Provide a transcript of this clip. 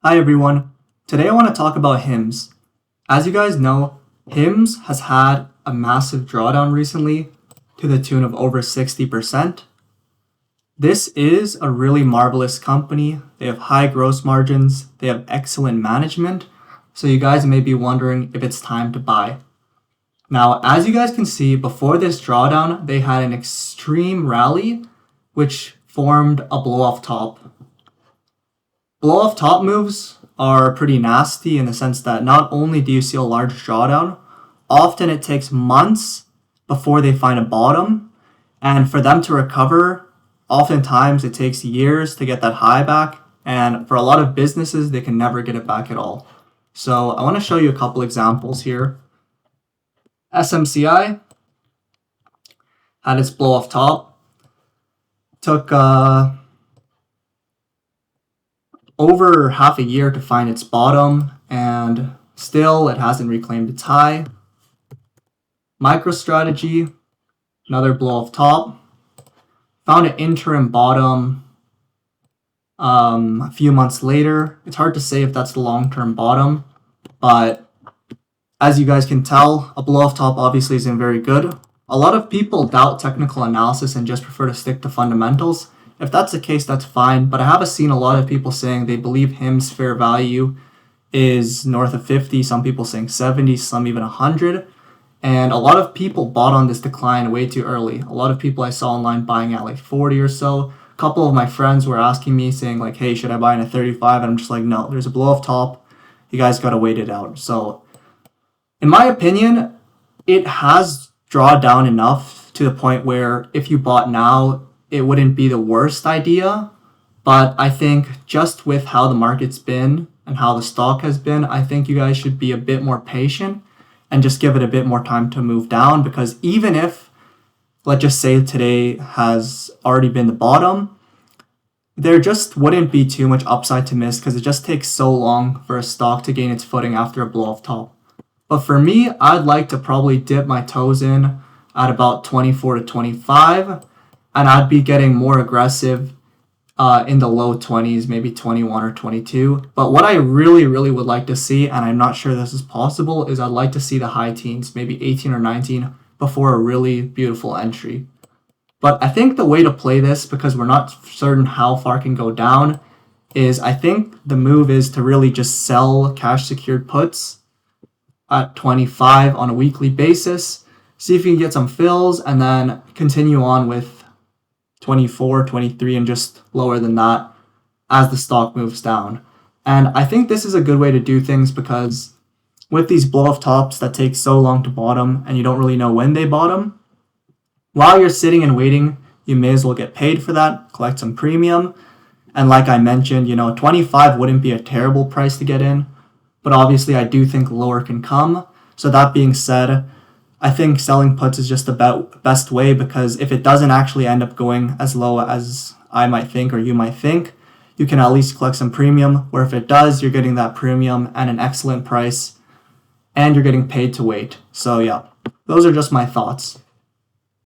Hi everyone. Today I want to talk about HIMS. As you guys know, HIMS has had a massive drawdown recently to the tune of over 60%. This is a really marvelous company. They have high gross margins, they have excellent management, so you guys may be wondering if it's time to buy. Now, as you guys can see, before this drawdown, they had an extreme rally which formed a blow-off top. Blow-off top moves are pretty nasty in the sense that not only do you see a large drawdown, often it takes months before they find a bottom, and for them to recover, oftentimes it takes years to get that high back, and for a lot of businesses, they can never get it back at all. So I want to show you a couple examples here. SMCI had its blow-off top, took over half a year to find its bottom, and still it hasn't reclaimed its high. MicroStrategy, another blow-off top, found an interim bottom a few months later. It's hard to say if that's the long-term bottom, but as you guys can tell, a blow-off top obviously isn't very good. A lot of people doubt technical analysis and just prefer to stick to fundamentals. If that's the case, that's fine, but I have seen a lot of people saying they believe HIMS fair value is north of 50, some people saying 70, some even 100, and a lot of people bought on this decline way too early. A lot of people I saw online buying at like 40 or so. A couple of my friends were asking me saying like, hey, should I buy in at 35? And I'm just like, no, there's a blow-off top. You guys gotta wait it out. So in my opinion, it has drawn down enough to the point where if you bought now, it wouldn't be the worst idea, but I think just with how the market's been and how the stock has been, I think you guys should be a bit more patient and just give it a bit more time to move down, because even if, let's just say today has already been the bottom, there just wouldn't be too much upside to miss because it just takes so long for a stock to gain its footing after a blow-off top. But for me, I'd like to probably dip my toes in at about 24 to 25, and I'd be getting more aggressive in the low 20s, maybe 21 or 22. But what I really would like to see, and I'm not sure this is possible, is I'd like to see the high teens, maybe 18 or 19, before a really beautiful entry. But I think the way to play this, because we're not certain how far it can go down, is I think the move is to really just sell cash secured puts at 25 on a weekly basis, see if you can get some fills, and then continue on with 24, 23, and just lower than that as the stock moves down. And I think this is a good way to do things because with these blow-off tops that take so long to bottom and you don't really know when they bottom, while you're sitting and waiting, you may as well get paid for that, collect some premium. And like I mentioned, 25 wouldn't be a terrible price to get in, but obviously I do think lower can come. So that being said, I think selling puts is just the best way, because if it doesn't actually end up going as low as I might think or you might think, you can at least collect some premium, where if it does, you're getting that premium at an excellent price and you're getting paid to wait. So yeah, those are just my thoughts.